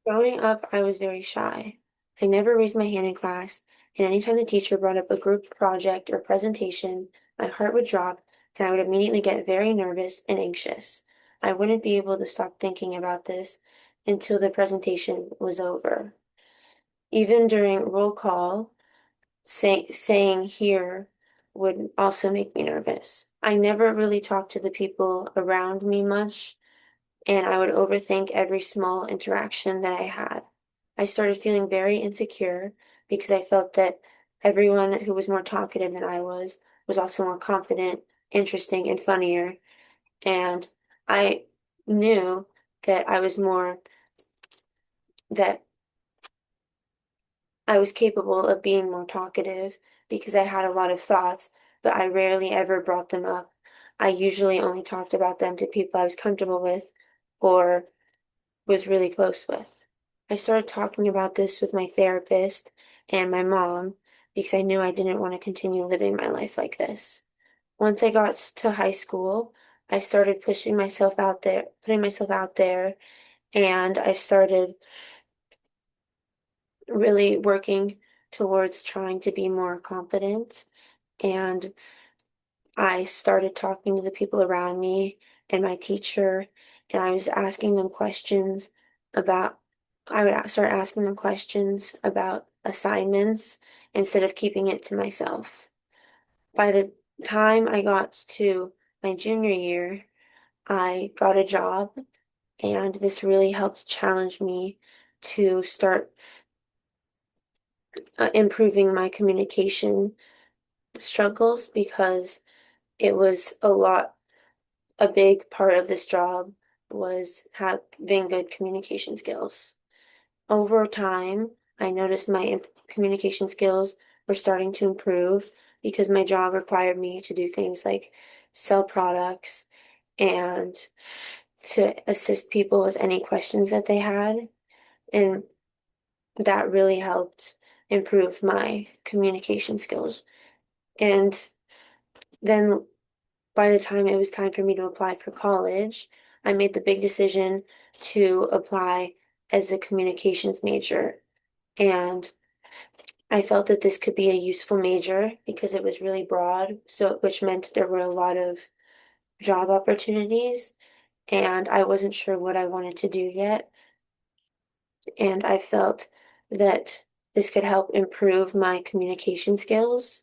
Growing up, I was very shy. I never raised my hand in class, and anytime the teacher brought up a group project or presentation, my heart would drop and I would immediately get very nervous and anxious. I wouldn't be able to stop thinking about this until the presentation was over. Even during roll call, saying here would also make me nervous. I never really talked to the people around me much, and I would overthink every small interaction that I had. I started feeling very insecure because I felt that everyone who was more talkative than I was also more confident, interesting, and funnier. And I knew that that I was capable of being more talkative because I had a lot of thoughts, but I rarely ever brought them up. I usually only talked about them to people I was comfortable with or was really close with. I started talking about this with my therapist and my mom because I knew I didn't want to continue living my life like this. Once I got to high school, I started putting myself out there, and I started really working towards trying to be more confident. And I started talking to the people around me and my teacher, and I was asking them questions about, I would start asking them questions about assignments instead of keeping it to myself. By the time I got to my junior year, I got a job, and this really helped challenge me to start improving my communication struggles because it was a big part of this job was having good communication skills. Over time, I noticed my communication skills were starting to improve because my job required me to do things like sell products and to assist people with any questions that they had. And that really helped improve my communication skills. And then by the time it was time for me to apply for college, I made the big decision to apply as a communications major. And I felt that this could be a useful major because it was really broad, so which meant there were a lot of job opportunities, and I wasn't sure what I wanted to do yet. And I felt that this could help improve my communication skills.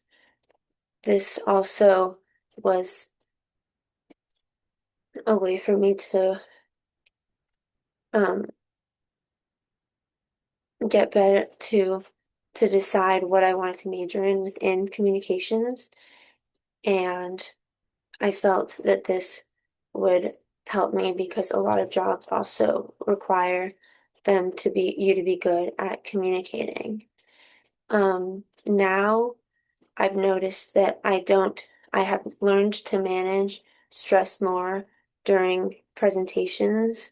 This also was a way for me to um, get better to decide what I wanted to major in within communications, and I felt that this would help me because a lot of jobs also require you to be good at communicating. Now I've noticed that I have learned to manage stress more during presentations.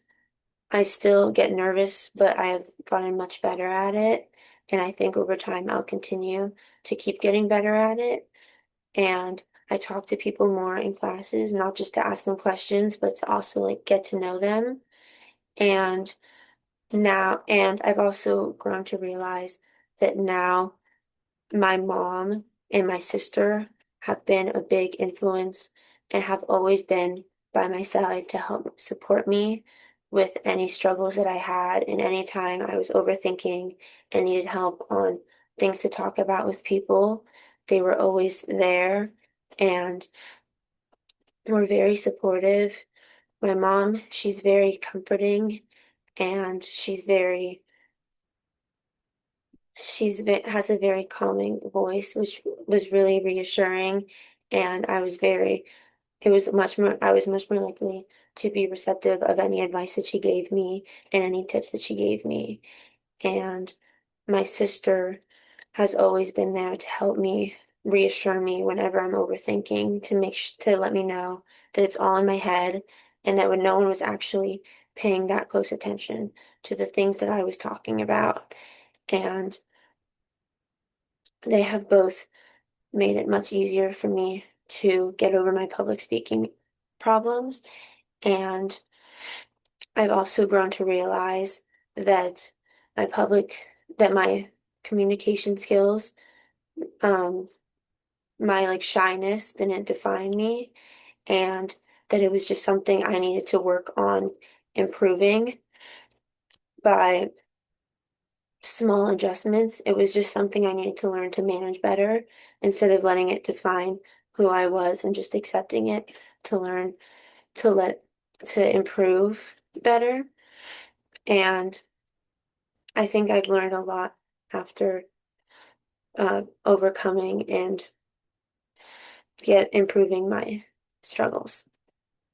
I still get nervous, but I have gotten much better at it. And I think over time I'll continue to keep getting better at it. And I talk to people more in classes, not just to ask them questions, but to also like get to know them. And and I've also grown to realize that now my mom and my sister have been a big influence and have always been by my side to help support me with any struggles that I had and any time I was overthinking and needed help on things to talk about with people. They were always there and were very supportive. My mom, she's very comforting and has a very calming voice, which was really reassuring. And I was much more likely to be receptive of any advice that she gave me and any tips that she gave me. And my sister has always been there to help me, reassure me whenever I'm overthinking, to let me know that it's all in my head and that when no one was actually paying that close attention to the things that I was talking about. And they have both made it much easier for me to get over my public speaking problems. And I've also grown to realize that my public, that my communication skills, um, my like shyness didn't define me, and that it was just something I needed to work on improving by small adjustments. It was just something I needed to learn to manage better instead of letting it define who I was and just accepting it to learn to let to improve better. And I think I've learned a lot after overcoming and yet improving my struggles.